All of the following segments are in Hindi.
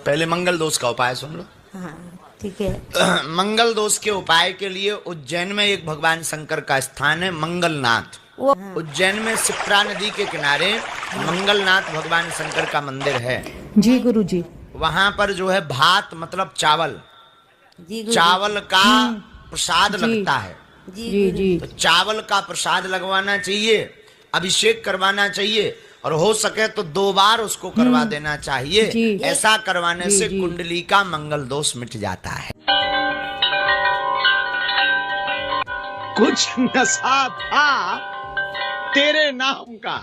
पहले मंगल दोष का उपाय सुन लो। हाँ ठीक है। मंगल दोष के उपाय के लिए उज्जैन में एक भगवान शंकर का स्थान है मंगलनाथ। उज्जैन में शिप्रा नदी के किनारे मंगलनाथ भगवान शंकर का मंदिर है। जी गुरु जी। वहां पर जो है भात मतलब चावल, चावल का प्रसाद लगता है। जी जी। तो चावल का प्रसाद लगवाना चाहिए, अभिषेक करवाना चाहिए, और हो सके तो 2 बार उसको करवा देना चाहिए। ऐसा करवाने से कुंडली का मंगल दोष मिट जाता है। कुछ नशा था तेरे नाम का,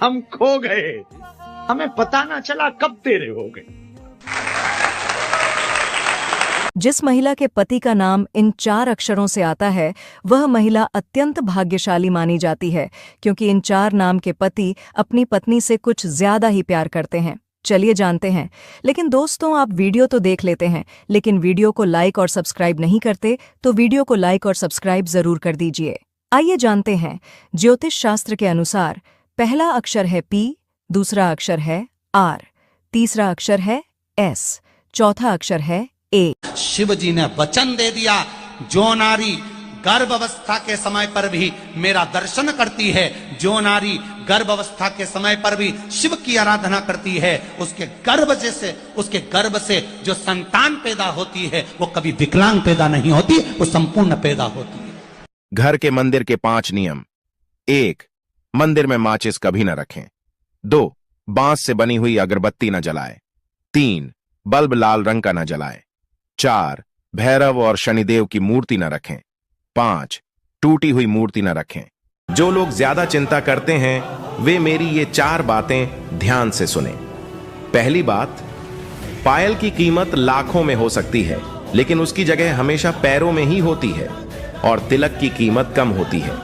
हम खो गए, हमें पता ना चला कब तेरे हो गए। जिस महिला के पति का नाम इन 4 अक्षरों से आता है वह महिला अत्यंत भाग्यशाली मानी जाती है, क्योंकि इन 4 नाम के पति अपनी पत्नी से कुछ ज्यादा ही प्यार करते हैं। चलिए जानते हैं। लेकिन दोस्तों, आप वीडियो तो देख लेते हैं, लेकिन वीडियो को लाइक और सब्सक्राइब नहीं करते, तो वीडियो को लाइक और सब्सक्राइब जरूर कर दीजिए। आइए जानते हैं। ज्योतिष शास्त्र के अनुसार पहला अक्षर है P, दूसरा अक्षर है R, तीसरा अक्षर है S, चौथा अक्षर है A। शिव जी ने वचन दे दिया, जो नारी गर्भ अवस्था के समय पर भी मेरा दर्शन करती है, जो नारी गर्भ अवस्था के समय पर भी शिव की आराधना करती है, उसके गर्भ से जो संतान पैदा होती है वो कभी विकलांग पैदा नहीं होती, वो संपूर्ण पैदा होती है। घर के मंदिर के 5 नियम। 1. मंदिर में माचिस कभी न रखें। 2. बांस से बनी हुई अगरबत्ती न जलाएं। 3. बल्ब लाल रंग का न जलाएं। 4. भैरव और शनिदेव की मूर्ति न रखें। 5. टूटी हुई मूर्ति न रखें। जो लोग ज्यादा चिंता करते हैं वे मेरी ये 4 बातें ध्यान से सुने। पहली बात, पायल की कीमत लाखों में हो सकती है, लेकिन उसकी जगह हमेशा पैरों में ही होती है, और तिलक की कीमत कम होती है,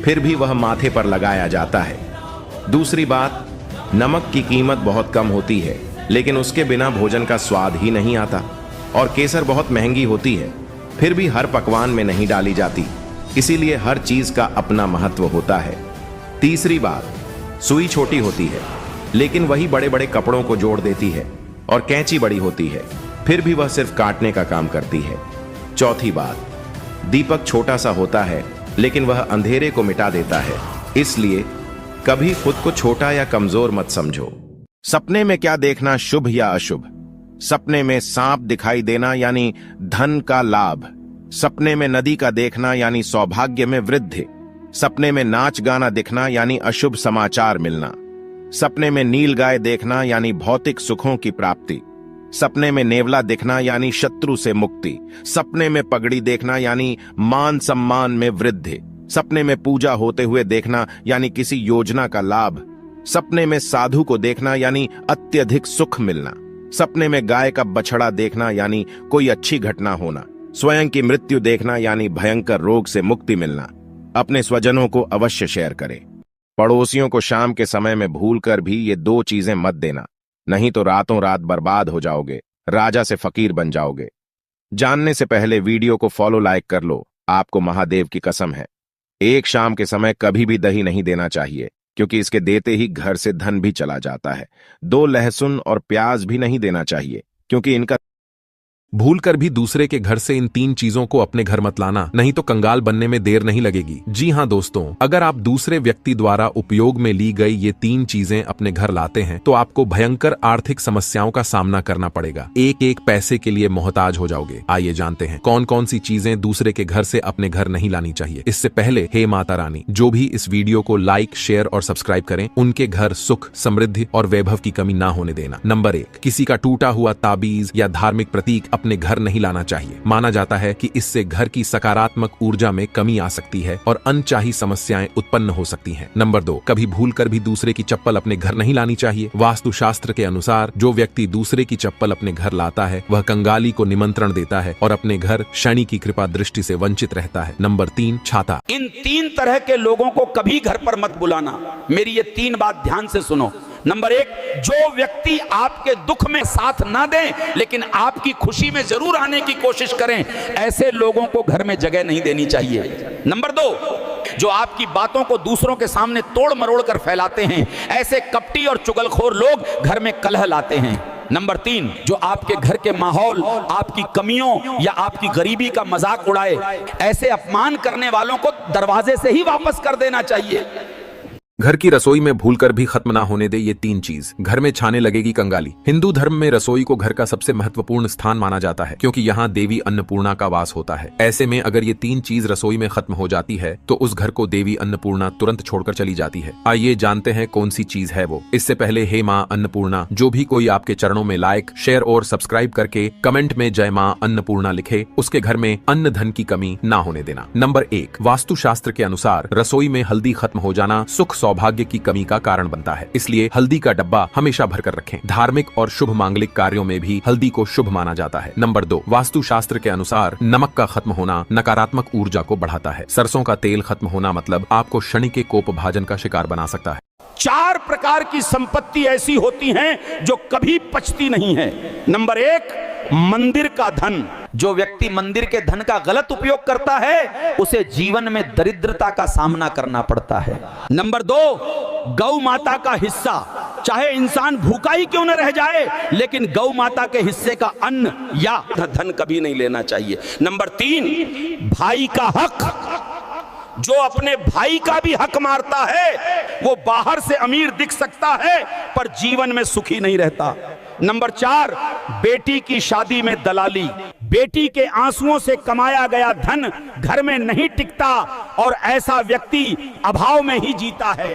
फिर भी वह माथे पर लगाया जाता है। दूसरी बात, नमक की कीमत बहुत कम होती है, लेकिन उसके बिना भोजन का स्वाद ही नहीं आता, और केसर बहुत महंगी होती है, फिर भी हर पकवान में नहीं डाली जाती, इसीलिए हर चीज का अपना महत्व होता है। तीसरी बात, सुई छोटी होती है, लेकिन वही बड़े बड़े कपड़ों को जोड़ देती है, और कैंची बड़ी होती है, फिर भी वह सिर्फ काटने का काम करती है। चौथी बात, दीपक छोटा सा होता है, लेकिन वह अंधेरे को मिटा देता है, इसलिए कभी खुद को छोटा या कमजोर मत समझो। सपने में क्या देखना शुभ या अशुभ? सपने में सांप दिखाई देना यानी धन का लाभ। सपने में नदी का देखना यानी सौभाग्य में वृद्धि। सपने में नाच गाना दिखना यानी अशुभ समाचार मिलना। सपने में नील गाय देखना यानी भौतिक सुखों की प्राप्ति। सपने में नेवला दिखना यानी शत्रु से मुक्ति। सपने में पगड़ी देखना यानी मान सम्मान में वृद्धि। सपने में पूजा होते हुए देखना यानी किसी योजना का लाभ। सपने में साधु को देखना यानी अत्यधिक सुख मिलना। सपने में गाय का बछड़ा देखना यानी कोई अच्छी घटना होना। स्वयं की मृत्यु देखना यानी भयंकर रोग से मुक्ति मिलना। अपने स्वजनों को अवश्य शेयर करें। पड़ोसियों को शाम के समय में भूलकर भी ये 2 चीजें मत देना, नहीं तो रातों रात बर्बाद हो जाओगे, राजा से फकीर बन जाओगे। जानने से पहले वीडियो को फॉलो लाइक कर लो, आपको महादेव की कसम है। एक शाम के समय कभी भी दही नहीं देना चाहिए, क्योंकि इसके देते ही घर से धन भी चला जाता है। 2 लहसुन और प्याज भी नहीं देना चाहिए, क्योंकि इनका भूलकर भी दूसरे के घर से इन 3 चीजों को अपने घर मत लाना, नहीं तो कंगाल बनने में देर नहीं लगेगी। जी हां दोस्तों, अगर आप दूसरे व्यक्ति द्वारा उपयोग में ली गई ये 3 चीजें अपने घर लाते हैं तो आपको भयंकर आर्थिक समस्याओं का सामना करना पड़ेगा। एक एक पैसे के लिए मोहताज हो जाओगे। आइए जानते हैं कौन कौन सी चीजें दूसरे के घर से अपने घर नहीं लानी चाहिए। इससे पहले हे माता रानी, जो भी इस वीडियो को लाइक, शेयर और सब्सक्राइब करें, उनके घर सुख, समृद्धि और वैभव की कमी ना होने देना। नंबर 1, किसी का टूटा हुआ ताबीज या धार्मिक प्रतीक अपने घर नहीं लाना चाहिए। माना जाता है कि इससे घर की सकारात्मक ऊर्जा में कमी आ सकती है और अनचाही समस्याएं उत्पन्न हो सकती हैं। नंबर 2, कभी भूलकर भी दूसरे की चप्पल अपने घर नहीं लानी चाहिए। वास्तुशास्त्र के अनुसार जो व्यक्ति दूसरे की चप्पल अपने घर लाता है वह कंगाली को निमंत्रण देता है और अपने घर शनि की कृपा दृष्टि से वंचित रहता है। नंबर 3, छाता। इन 3 तरह के लोगों को कभी घर पर मत बुलाना। मेरी ये 3 बात ध्यान से सुनो। नंबर 1, जो व्यक्ति आपके दुख में साथ ना दें लेकिन आपकी खुशी में जरूर आने की कोशिश करें, ऐसे लोगों को घर में जगह नहीं देनी चाहिए। नंबर 2, जो आपकी बातों को दूसरों के सामने तोड़ मरोड़ कर फैलाते हैं, ऐसे कपटी और चुगलखोर लोग घर में कलह लाते हैं। नंबर 3, जो आपके घर के माहौल, आपकी कमियों या आपकी गरीबी का मजाक उड़ाए, ऐसे अपमान करने वालों को दरवाजे से ही वापस कर देना चाहिए। घर की रसोई में भूलकर भी खत्म ना होने दे ये 3 चीज, घर में छाने लगेगी कंगाली। हिंदू धर्म में रसोई को घर का सबसे महत्वपूर्ण स्थान माना जाता है, क्योंकि यहाँ देवी अन्नपूर्णा का वास होता है। ऐसे में अगर ये 3 चीज रसोई में खत्म हो जाती है तो उस घर को देवी अन्नपूर्णा तुरंत छोड़कर चली जाती है। आइए जानते हैं कौन सी चीज है वो। इससे पहले हे माँ अन्नपूर्णा, जो भी कोई आपके चरणों में लाइक, शेयर और सब्सक्राइब करके कमेंट में जय माँ अन्नपूर्णा लिखे, उसके घर में अन्न धन की कमी ना होने देना। नंबर 1, वास्तु शास्त्र के अनुसार रसोई में हल्दी खत्म हो जाना सुख सौभाग्य की कमी का कारण बनता है, इसलिए हल्दी का डब्बा हमेशा भरकर रखें। धार्मिक और शुभ मांगलिक कार्यों में भी हल्दी को शुभ माना जाता है। नंबर 2, वास्तु शास्त्र के अनुसार नमक का खत्म होना नकारात्मक ऊर्जा को बढ़ाता है। सरसों का तेल खत्म होना मतलब आपको शनि के कोप भाजन का शिकार बना सकता है। 4 प्रकार की संपत्ति ऐसी होती हैं जो कभी पचती नहीं है। नंबर 1, मंदिर का धन। जो व्यक्ति मंदिर के धन का गलत उपयोग करता है उसे जीवन में दरिद्रता का सामना करना पड़ता है। नंबर 2, गौ माता का हिस्सा। चाहे इंसान भूखा ही क्यों न रह जाए, लेकिन गौ माता के हिस्से का अन्न या धन कभी नहीं लेना चाहिए। नंबर 3, भाई का हक। जो अपने भाई का भी हक मारता है वो बाहर से अमीर दिख सकता है पर जीवन में सुखी नहीं रहता। नंबर 4, बेटी की शादी में दलाली। बेटी के आंसुओं से कमाया गया धन घर में नहीं टिकता और ऐसा व्यक्ति अभाव में ही जीता है।